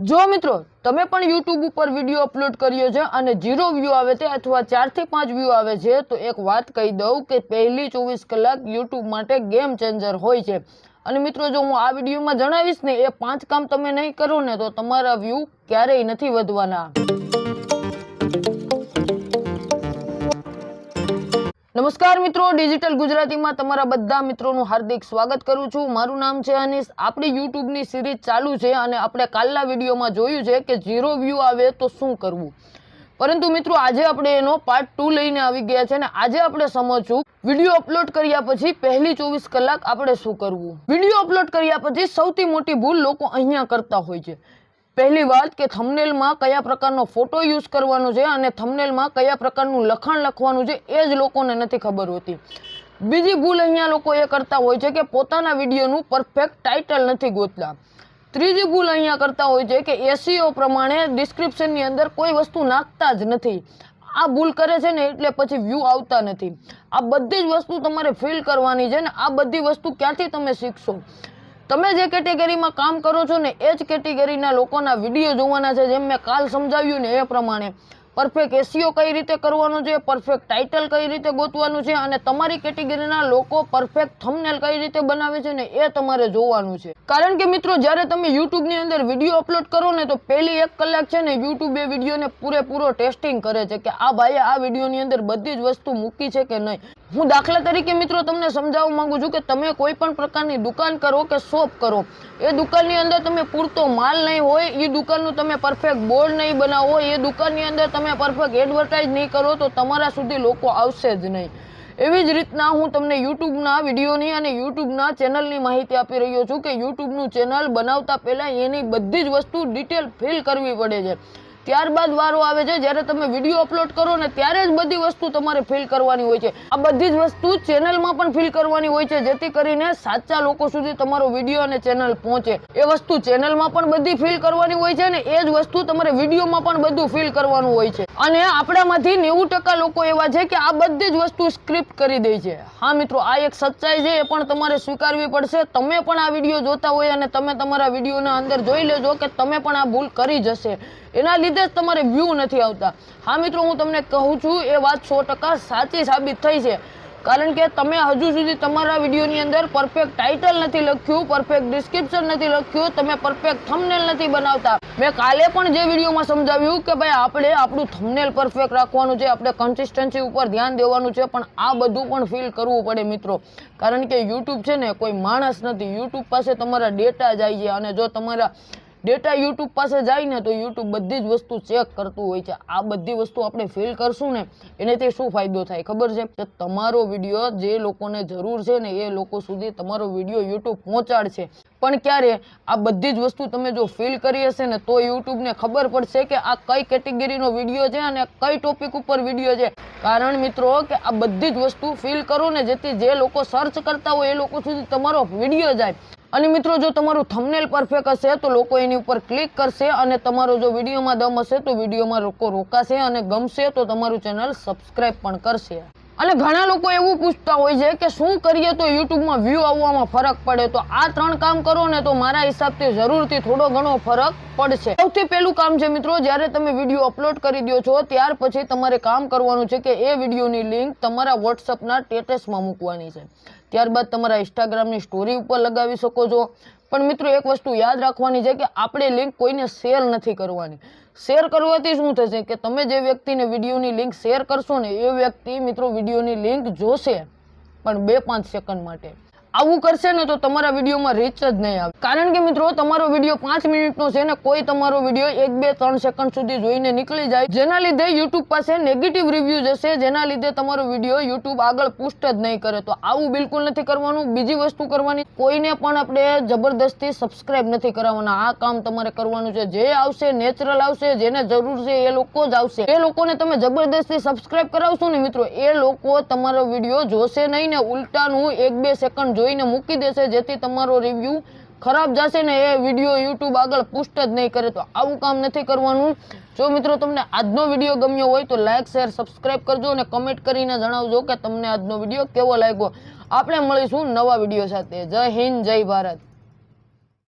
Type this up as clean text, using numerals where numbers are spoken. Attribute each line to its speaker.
Speaker 1: જો મિત્રો તમે પણ YouTube ઉપર વિડિયો અપલોડ કર્યો છે અને 0 વ્યૂ આવે છે અથવા 4 થી 5 વ્યૂ આવે છે તો એક વાત કહી દઉં કે પહેલી 24 કલાક YouTube માટે ગેમ ચેન્જર હોય છે। અને મિત્રો જો હું આ વિડિયોમાં જણાવીશ ને એ 5 કામ તમે નહીં કરો ને તો તમારા વ્યૂ ક્યારેય નથી વધવાના। नमस्कार मित्रों, डिजिटल गुजराती में तमारा बधा मित्रों हार्दिक स्वागत करूँ छूँ। मारू नाम है अनीश। आपणी यूट्यूब नी सीरीज चालू है और आपणे कालना विडियो में जोयुं छे के 0 व्यू आवे तो शुं करवुं, परंतु मित्रों आजे आपणे एनो पार्ट 2 लईने आवी गया छे। आजे आपणे समझशुं विडियो अपलोड कर्या पछी पहली 24 कलाक आपणे शुं करवुं। विडियो अपलोड कर्या पछी सौथी मोटी भूल लोको अहींया करता होय छे। पहली बात के थंबनेल में कया प्रकारनो फोटो यूज करवानो छे अने थंबनेल में कया प्रकारनुं लखाण लखवानुं छे ए ज लोकोने नथी खबर होती। बीजी भूल अहींया लोको ए करता होय छे के पोताना विडियोनुं परफेक्ट टाइटल नथी गोतता। त्रीजी भूल अहींया करता होय छे के एसईओ प्रमाणे डिस्क्रिप्शननी अंदर कोई वस्तु नाखता ज नथी। आ भूल करे छे ने एटले पछी व्यू आवता नथी। आ बधी ज वस्तु तमारे फील करवानी छे ने आ बधी वस्तु क्यांथी तमे शीखशो। तमे जे केटेगरी में काम करो छो ने ए ज केटेगरीना लोकोना विडियो जोवाना छे। जेम मैं काल समजाव्युं ने ए प्रमाणे परफेक्ट एसईओ कई रीते करवानो छे, परफेक्ट टाइटल कई रीते गोतवानुं छे अने तमारी केटेगरीना लोको परफेक्ट थंबनेल कई रीते बनावे छे ने ए तमारे जोवानुं छे। कारण के मित्रों ज्यारे तमे YouTube नी अंदर विडियो अपलोड करो ने तो पहली 1 कलाक छे ने YouTube ए विडियो ने पूरेपूरो टेस्टिंग करे छे के आ भाईए आ विडियो नी अंदर बधी ज वस्तु मूकी छे के नहीं। हूँ दाखला तरीके मित्रों तमने समजाववा मांगु छुं के तमे कोई पण प्रकारनी दुकान करो के शॉप करो, ए दुकाननी अंदर तमे पूरतो माल नहीं होय, ए दुकाननुं तमे परफेक्ट बोर्ड नहीं बनावो, ए दुकाननी अंदर तमे परफेक्ट एडवर्टाइज नहीं करो तो तमारा सुधी लोको आवशे ज नहीं। एवी ज रीतना हूँ तमने यूट्यूबना विडियोनी अने यूट्यूबना चेनलनी माहिती आपी रह्यो छुं के यूट्यूबनुं चेनल बनावता पहेला एनी बधी ज वस्तु डिटेल फील करवी पड़े छे। त्यारबाद वारो आवे छे ज्यारे तमे विडियो अपलोड करो ने त्यारे ज बधी वस्तु तमारे फील करवानी होय छे। आ बधी ज वस्तु चेनल में पण फील करवानी होय छे जेथी करीने साचा लोको सुधी तमारो विडियो अने चेनल पहोंचे। ए वस्तु चेनल में पण बधी फील करवानी होय छे ने ए ज वस्तु तमारे विडियो में पण बधुं फील करवानुं होय छे। अने आपणामांथी 90% लोको एवा छे के आ बधी ज वस्तु स्क्रिप्ट करी दे छे। हाँ मित्रों आ एक सच्चाई छे, ए पण तमारे स्वीकारवी पड़शे। तमे पण आ विडियो जोता होय अने तमे तमारा विडियोना अंदर जोई लेजो के तमे पण आ भूल करी जशे, एना लीधे तमारे व्यू नहीं आता। हाँ मित्रों हूँ तमने कहूँ छूँ ए बात 100% साची साबित थई छे। कारण के तमे हजू सुधी तमारा विडियोनी अंदर परफेक्ट टाइटल नहीं लख्युं, परफेक्ट डिस्क्रिप्शन नहीं लख्युं, तमे परफेक्ट थंबनेल नहीं बनावता। मैं काले पण जे विडियो में समजाव्युं के भाई आपणे आपणुं थंबनेल परफेक्ट राखवानुं छे, आपणे कंसिस्टन्सी उपर ध्यान देवानुं छे, पण आ बधुं पण फील करवुं पड़े मित्रों। कारण के यूट्यूब छे ने कोई माणस नथी, यूट्यूब पासे तमारा डेटा जाय छे अने जो तमारा डेटा यूट्यूब पास जाए ने तो यूट्यूब बधी ज वस्तु चेक करतुं होय छे। आ बधी वस्तु आपणे फील करशुं ने एनाथी शुं फायदो थाय खबर छे के तमारो विडियो जे लोकोने जरूर छे ने ए लोको सुधी तमारो विडियो यूट्यूब पहोंचाडशे। पण क्यारे आ बधी ज वस्तु तमे जो फील करी हशे ने तो यूट्यूब ने खबर पड़शे के आ कई केटेगरीनो विडियो छे अने कई टॉपिक उपर विडियो छे। कारण मित्रों के आ बधी ज वस्तु फील करो ने जेथी जे लोको सर्च करता होय ए लोको सुधी तमारो विडियो जाय। અને મિત્રો જો તમારું થંબનેલ પરફેક્ટ હશે તો લોકો એની ઉપર ક્લિક કરશે અને તમારો જો વિડીયોમાં દમ હશે તો વિડીયોમાં લોકો રોકાશે અને ગમશે તો તમારું ચેનલ સબસ્ક્રાઇબ પણ કરશે। અને ઘણા લોકો એવું પૂછતા હોય છે કે શું કરીએ તો યુટ્યુબમાં વ્યૂ આવવામાં ફરક પડે, તો આ 3 કામ કરો ને તો મારા હિસાબથી જરૂરથી થોડો ઘણો ફરક પડશે। સૌથી પહેલું કામ છે મિત્રો, જ્યારે તમે વિડીયો અપલોડ કરી દો છો ત્યાર પછી તમારે કામ કરવાનું છે કે એ વિડીયોની લિંક તમારા વોટ્સઅપના સ્ટેટસમાં મૂકવાની છે। ત્યારબાદ તમારા ઇન્સ્ટાગ્રામની સ્ટોરી ઉપર લગાવી શકો છો। પણ મિત્રો એક વસ્તુ યાદ રાખવાની છે કે આપણે લિંક કોઈને શેર નથી કરવાની। શેર કરવાથી શું થશે કે તમે જે વ્યક્તિને વિડીયોની લિંક શેર કરશો ને એ વ્યક્તિ મિત્રો વિડીયોની લિંક જોશે પણ 2-5 સેકન્ડ માટે। આવું કરશે ને તો તમારા વિડીયોમાં રીચ જ નહીં આવે। કારણ કે મિત્રો તમારો વિડીયો 5 મિનિટનો છે ને કોઈ તમારો વિડીયો 1-2-3 સેકન્ડ સુધી જોઈને નીકળી જાય, જેના લીધે યુટ્યુબ પાસે નેગેટિવ રિવ્યુ જશે, જેના લીધે તમારો વિડીયો યુટ્યુબ આગળ પુષ્ટ જ નહીં કરે। તો આવું બિલકુલ નથી કરવાનું। બીજી વસ્તુ કરવાની, કોઈને પણ આપણે જબરદસ્તી સબસ્ક્રાઇબ નથી કરાવવાના। આ કામ તમારે કરવાનું છે। જે આવશે નેચરલ આવશે, જેને જરૂર છે એ લોકો જ આવશે। એ લોકોને તમે જબરદસ્તી સબસ્ક્રાઇબ કરાવશો ને મિત્રો એ લોકો તમારો વિડીયો જોશે નહીં ને ઉલટાનું 1-2 સેકન્ડ જોઈને મૂકી દેશે, જેથી તમારો રિવ્યુ ખરાબ જશે ને એ વિડીયો યુટ્યુબ આગળ પુષ્ટ જ નહીં કરે। તો આવું કામ નથી કરવાનું। જો મિત્રો તમને આજનો વિડીયો ગમ્યો હોય તો લાઈક શેર સબસ્ક્રાઇબ કરજો અને કમેન્ટ કરીને જણાવજો કે તમને આજનો વિડીયો કેવો લાગ્યો। આપણે મળીશું નવા વિડીયો સાથે। જય હિન્દ, જય ભારત।